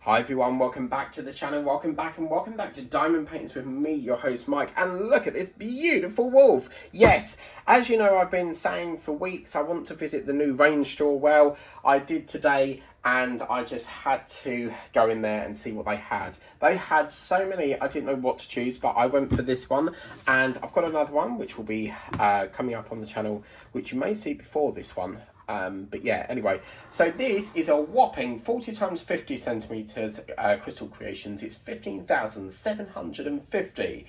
Hi everyone, welcome back to the channel, welcome back to Diamond Paintings with me, your host Mike, and look at this beautiful wolf. Yes, as you know, I've been saying for weeks I want to visit the new range store. Well, I did today and I just had to go in there and see what they had. They had so many, I didn't know what to choose, but I went for this one, and I've got another one which will be coming up on the channel, which you may see before this one. But yeah, anyway, so this is a whopping 40 times 50 centimeters Crystal Creations. It's 15,750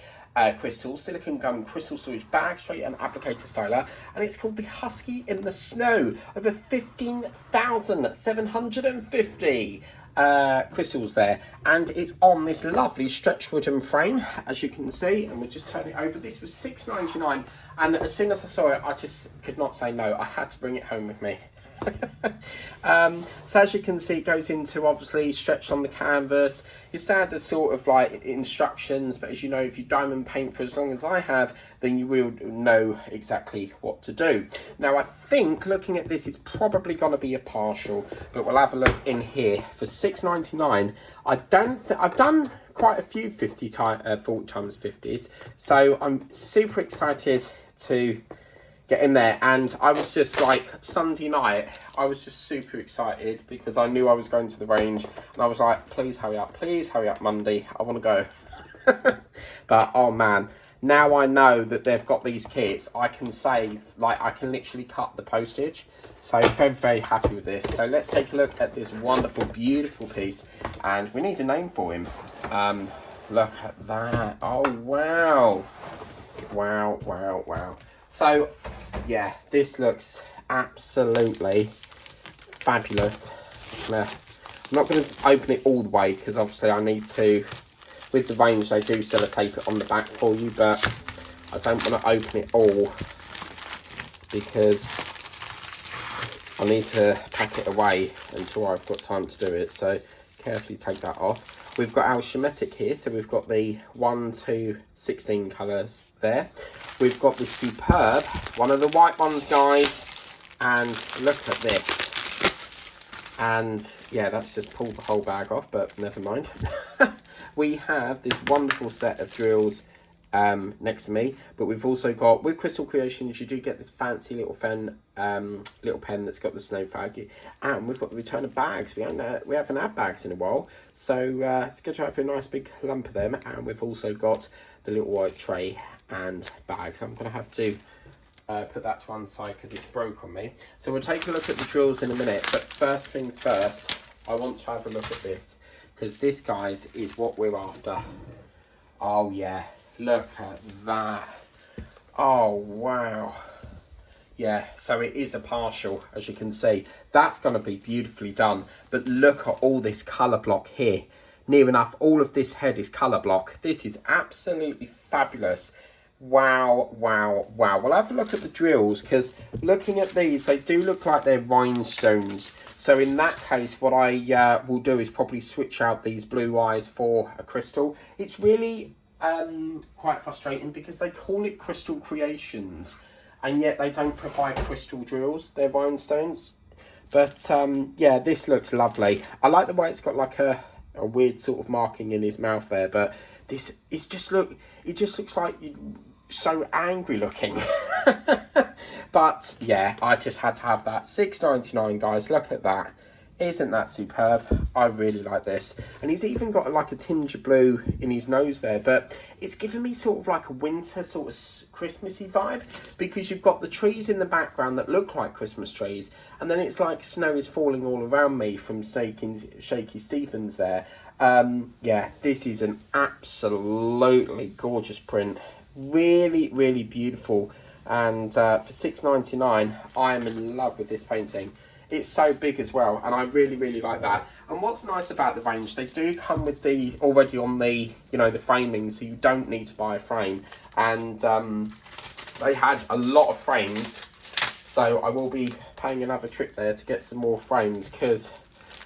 crystals, silicone gum crystal storage bag, straight and applicator styler, and it's called the Husky in the Snow. Over 15,750 crystals there, and it's on this lovely stretch wooden frame, as you can see, and we'll just turn it over. This was $6.99, and as soon as I saw it I just could not say no. I had to bring it home with me. So as you can see, it goes into obviously stretched on the canvas, your standard sort of like instructions, but as you know, if you diamond paint for as long as I have, then you will know exactly what to do. Now I think looking at this, it's probably going to be a partial, but we'll have a look in here for $6.99. I've done quite a few 40 times 50s, so I'm super excited to get in there. And I was just like, Sunday night, I was just super excited because I knew I was going to the range, and I was like, please hurry up Monday, I want to go. But oh man, now I know that they've got these kits, I can save, like I can literally cut the postage. So very, very happy with this. So let's take a look at this wonderful, beautiful piece, and we need a name for him. Look at that. Oh wow, wow. So yeah, this looks absolutely fabulous. Now, I'm not going to open it all the way because obviously I need to, with the range they do sellotape it on the back for you, but I don't want to open it all because I need to pack it away until I've got time to do it. So carefully take that off. We've got our Shimmetic here, so we've got the 1 to 16 colours there. We've got the Superb, one of the white ones, guys, and look at this. And yeah, that's just pulled the whole bag off, but never mind. We have this wonderful set of drills next to me, but we've also got, with Crystal Creations, you do get this fancy little pen that's got the snow flag, and we've got the return of bags. We haven't had bags in a while, so it's good to have a nice big lump of them. And we've also got the little white tray and bags. I'm going to have to put that to one side because it's broke on me. So we'll take a look at the drills in a minute, but first things first, I want to have a look at this, because this, guys, is what we're after. Oh yeah, look at that. Oh wow. Yeah, so it is a partial, as you can see. That's going to be beautifully done, but look at all this colour block here. Near enough all of this head is colour block. This is absolutely fabulous. Wow. We'll have a look at the drills, because looking at these, they do look like they're rhinestones. So in that case, what I will do is probably switch out these blue eyes for a crystal. It's really quite frustrating because they call it Crystal Creations, and yet they don't provide crystal drills. They're rhinestones. But yeah, this looks lovely. I like the way it's got like a weird sort of marking in his mouth there, but this is just it just looks like so angry looking. But yeah, I just had to have that. $6.99, guys. Look at that. Isn't that superb? I really like this. And he's even got like a tinge of blue in his nose there, but it's giving me sort of like a winter sort of Christmassy vibe, because you've got the trees in the background that look like Christmas trees, and then it's like snow is falling all around me from Shaky Stevens there. Yeah, this is an absolutely gorgeous print. Really beautiful. And for $6.99, I am in love with this painting. It's so big as well, and I really like that. And what's nice about the range, they do come with the already on the, you know, the framing, so you don't need to buy a frame. And they had a lot of frames, so I will be paying another trip there to get some more frames, because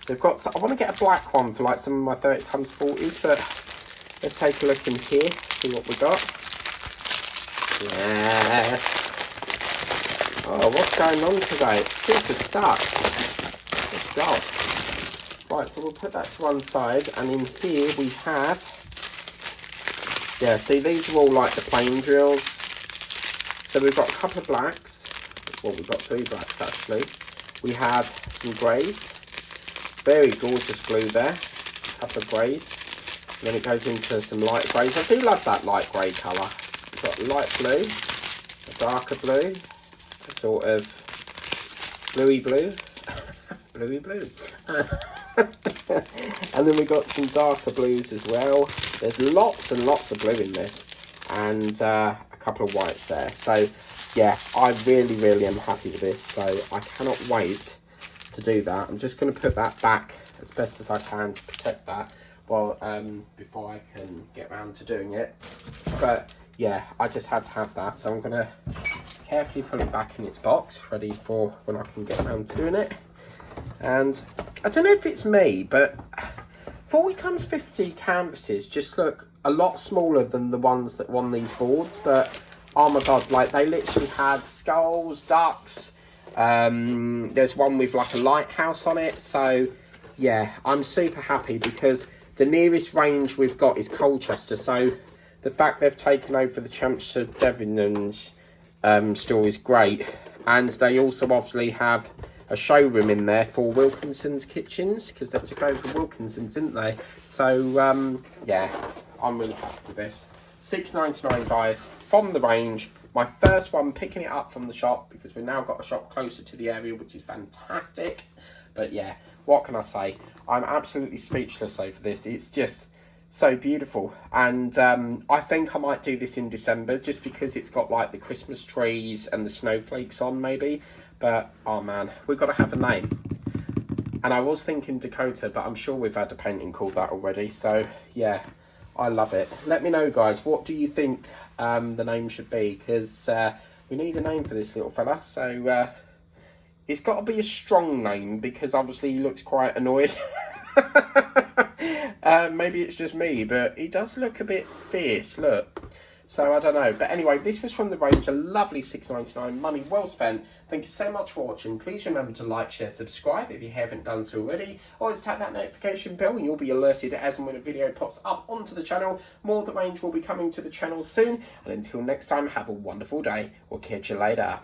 they've got, I want to get a black one for like some of my 30 times 40s, but let's take a look in here, see what we got. Yes. Oh, what's going on today? It's super stuck. Right, so we'll put that to one side, and in here we have, yeah, see, these are all like the plain drills. So we've got a couple of blacks. Well, we've got 3 blacks actually. We have some greys. Very gorgeous glue there. A couple of greys. And then it goes into some light greys. I do love that light grey colour. We've got light blue, a darker blue, a sort of bluey blue. Bluey blue. And then we've got some darker blues as well. There's lots and lots of blue in this, and a couple of whites there. So yeah, I really am happy with this, so I cannot wait to do that. I'm just going to put that back as best as I can to protect that while before I can get around to doing it. But yeah, I just had to have that, so I'm going to carefully put it back in its box, ready for when I can get around to doing it. And I don't know if it's me, but 40x50 canvases just look a lot smaller than the ones that won these boards. But oh my god, like they literally had skulls, ducks, there's one with like a lighthouse on it. So yeah, I'm super happy because the nearest range we've got is Colchester, so the fact they've taken over the Champshire Debenhams store is great. And they also obviously have a showroom in there for Wilkinson's Kitchens, because they took over Wilkinson's, didn't they? So yeah, I'm really happy with this. £6.99 guys, from the range. My first one picking it up from the shop, because we've now got a shop closer to the area, which is fantastic. But yeah, what can I say? I'm absolutely speechless over this. It's just so beautiful. And I think I might do this in December, just because it's got like the Christmas trees and the snowflakes on maybe. But oh man, we've got to have a name. And I was thinking Dakota, but I'm sure we've had a painting called that already. So yeah, I love it. Let me know guys, what do you think the name should be? Because we need a name for this little fella. So it's got to be a strong name, because obviously he looks quite annoyed. Maybe it's just me, but he does look a bit fierce, look. So I don't know. But anyway, this was from the range, a lovely £6.99, money well spent. Thank you so much for watching. Please remember to like, share, subscribe if you haven't done so already. Always tap that notification bell and you'll be alerted as and when a video pops up onto the channel. More of the range will be coming to the channel soon. And until next time, have a wonderful day. We'll catch you later.